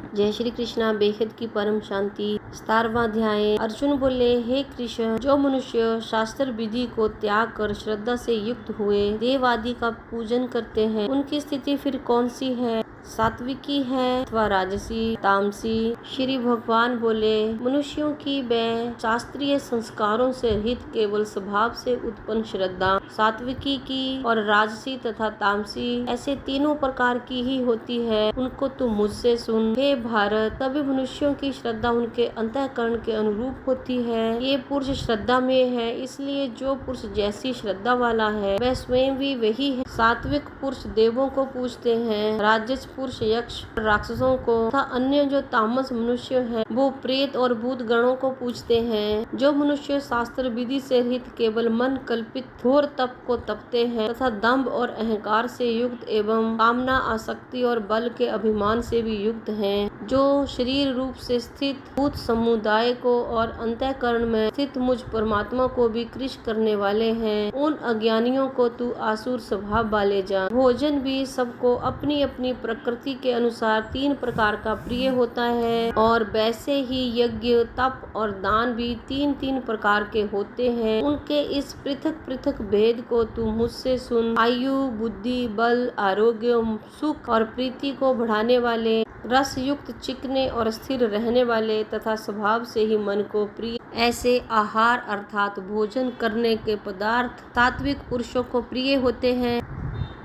जय श्री कृष्णा। बेहद की परम शांति। 17वां अध्याय। अर्जुन बोले, हे कृष्ण, जो मनुष्य शास्त्र विधि को त्याग कर श्रद्धा से युक्त हुए देव आदि का पूजन करते हैं, उनकी स्थिति फिर कौन सी है? सात्विकी है अथवा राजसी, तामसी? श्री भगवान बोले, मनुष्यों की वे शास्त्रीय संस्कारों से रहित केवल स्वभाव से उत्पन्न श्रद्धा सात्विकी की और राजसी तथा तामसी ऐसे तीनों प्रकार की ही होती है। उनको तू मुझसे सुन। हे भारत, सभी मनुष्यों की श्रद्धा उनके अंतःकरण के अनुरूप होती है। ये पुरुष श्रद्धा में है, इसलिए जो पुरुष जैसी श्रद्धा वाला है वह स्वयं भी वही है। सात्विक पुरुष देवों को पूजते हैं, राजस पुरुष यक्ष राक्षसों को तथा अन्य जो तामस मनुष्य है वो प्रेत और भूत गणों को पूजते हैं। जो मनुष्य शास्त्र विधि से रहित केवल मन कल्पित घोर तप को तपते हैं तथा दंभ और अहंकार से युक्त एवं कामना, आसक्ति और बल के अभिमान से भी युक्त हैं, जो शरीर रूप से स्थित भूत समुदाय को और अंतःकरण में स्थित मुझ परमात्मा को भी कृश करने वाले हैं, उन अज्ञानियों को तू आसुर स्वभाव वाले जान। भोजन भी सबको अपनी अपनी प्रकृति के अनुसार 3 प्रकार का प्रिय होता है और वैसे ही यज्ञ, तप और दान भी 3-3 प्रकार के होते हैं। उनके इस पृथक पृथक भेद को तू मुझसे सुन। आयु, बुद्धि, बल, आरोग्य, सुख और प्रीति को बढ़ाने वाले, रस युक्त, चिकने और स्थिर रहने वाले तथा स्वभाव से ही मन को प्रिय ऐसे आहार अर्थात भोजन करने के पदार्थ सात्विक पुरुषों को प्रिय होते हैं।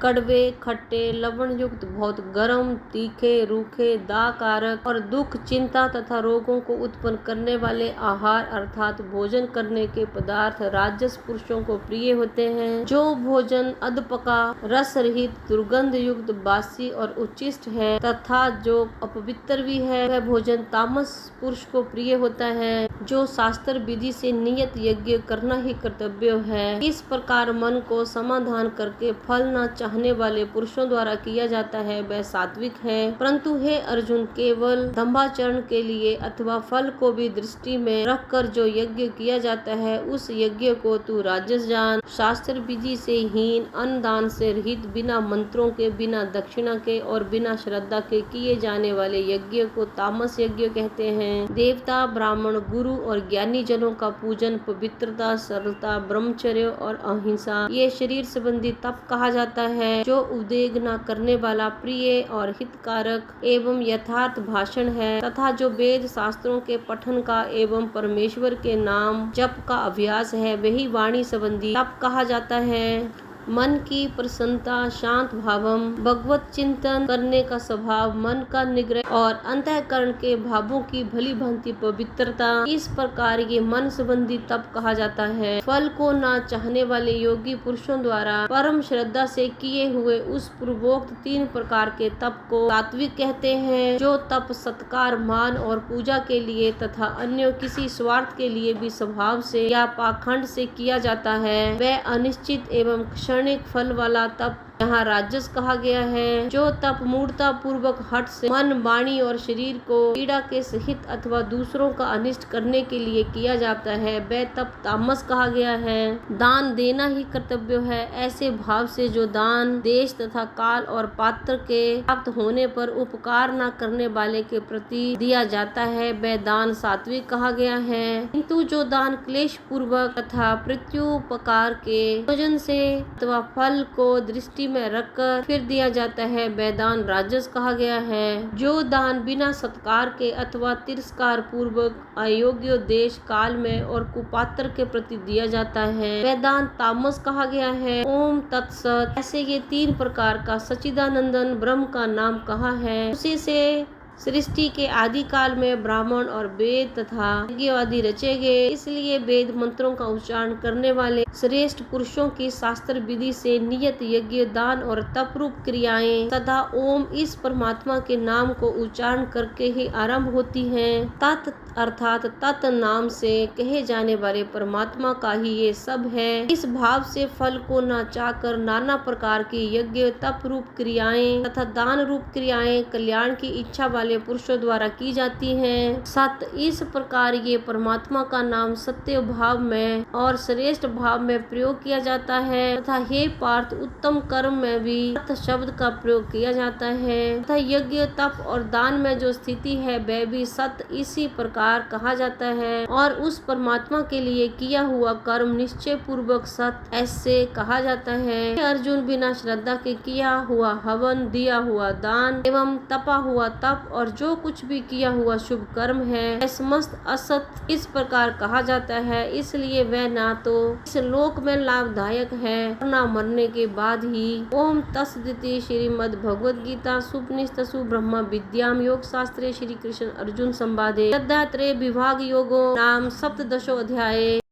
कड़वे, खट्टे, लवण युक्त, बहुत गर्म, तीखे, रूखे, दाकारक और दुख, चिंता तथा रोगों को उत्पन्न करने वाले आहार अर्थात भोजन करने के पदार्थ राजस पुरुषों को प्रिय होते हैं। जो भोजन अधपका, रस रहित, दुर्गंध युक्त, बासी और उच्छिष्ट है तथा जो अपवित्र भी है, वह भोजन तामस पुरुष को प्रिय होता है। जो शास्त्र विधि से नियत यज्ञ करना ही कर्तव्य है, इस प्रकार मन को समाधान करके फल न चाहने वाले पुरुषों द्वारा किया जाता है, वह सात्विक है। परंतु हे अर्जुन, केवल दंभाचरण के लिए अथवा फल को भी दृष्टि में रखकर जो यज्ञ किया जाता है, उस यज्ञ को तू राजस जान। शास्त्र विधि से हीन, अन्न दान से रहित, बिना मंत्रों के, बिना दक्षिणा के और बिना श्रद्धा के किए जाने वाले यज्ञ को तामस यज्ञ कहते हैं। देवता, ब्राह्मण, गुरु और ज्ञानी जनों का पूजन, पवित्रता, सरलता, ब्रह्मचर्य और अहिंसा, ये शरीर संबंधी तप कहा जाता है। जो उद्वेग न करने वाला, प्रिय और हितकारक एवं यथार्थ भाषण है तथा जो वेद शास्त्रों के पठन का एवं परमेश्वर के नाम जप का अभ्यास है, वही वाणी संबंधी तप कहा जाता है। मन की प्रसन्नता, शांत भावम, भगवत चिंतन करने का स्वभाव, मन का निग्रह और अंतःकरण के भावों की भली भांति पवित्रता, इस प्रकार ये मन संबंधी तप कहा जाता है। फल को न चाहने वाले योगी पुरुषों द्वारा परम श्रद्धा से किए हुए उस पूर्वोक्त 3 प्रकार के तप को सात्विक कहते हैं। जो तप सत्कार, मान और पूजा के लिए तथा अन्य किसी स्वार्थ के लिए भी स्वभाव से या पाखंड से किया जाता है, वह अनिश्चित एवं क्षणिक फल वाला तप यहाँ राजस कहा गया है। जो तप मूर्ता पूर्वक हठ से मन, वाणी और शरीर को पीड़ा के सहित अथवा दूसरों का अनिष्ट करने के लिए किया जाता है, वह तप तामस कहा गया है। दान देना ही कर्तव्य है, ऐसे भाव से जो दान देश तथा काल और पात्र के प्राप्त होने पर उपकार न करने वाले के प्रति दिया जाता है, वह दान सात्विक कहा गया है। किंतु जो दान क्लेश पूर्वक तथा प्रत्युपकार के भोजन से अथवा फल को दृष्टि में रखकर फिर दिया जाता है, वह दान राजस कहा गया है। जो दान बिना सत्कार के अथवा तिरस्कार पूर्वक अयोग्य देश काल में और कुपात्र के प्रति दिया जाता है, वह दान तामस कहा गया है। ओम तत्सत। ऐसे ये 3 प्रकार का सच्चिदानंदन ब्रह्म का नाम कहा है। उसी से सृष्टि के आदि काल में ब्राह्मण और वेद तथा यज्ञ आदि रचे गए, इसलिए वेद मंत्रों का उच्चारण करने वाले श्रेष्ठ पुरुषों की शास्त्र विधि से नियत यज्ञ, दान और तप रूप क्रियाएं सदा ओम इस परमात्मा के नाम को उच्चारण करके ही आरंभ होती हैं। तत् अर्थात तत् नाम से कहे जाने वाले परमात्मा का ही ये सब है। इस भाव से फल को न चाहकर नाना प्रकार की यज्ञ, तप रूप क्रियाएं तथा दान रूप क्रियाएं कल्याण की इच्छा वाले पुरुषों द्वारा की जाती हैं। सत्य, इस प्रकार ये परमात्मा का नाम सत्य भाव में और श्रेष्ठ भाव में प्रयोग किया जाता है तथा हे पार्थ, उत्तम कर्म में भी सत्य शब्द का प्रयोग किया जाता है तथा यज्ञ, तप और दान में जो स्थिति है वह भी सत्य इसी प्रकार कहा जाता है और उस परमात्मा के लिए किया हुआ कर्म निश्चय पूर्वक सत्य ऐसे कहा जाता है। अर्जुन, बिना श्रद्धा के किया हुआ हवन, दिया हुआ दान एवं तपा हुआ तप और जो कुछ भी किया हुआ शुभ कर्म है समस्त असत इस प्रकार कहा जाता है। इसलिए वह ना तो इस लोक में लाभदायक है और न मरने के बाद ही। ओम तत्सदिति। श्रीमद् भगवद गीता सुपनिषत्सु ब्रह्म विद्याम योग शास्त्रे श्री कृष्ण अर्जुन संवादे श्रद्धात्रय विभाग योगो नाम सप्तदशो अध्याय।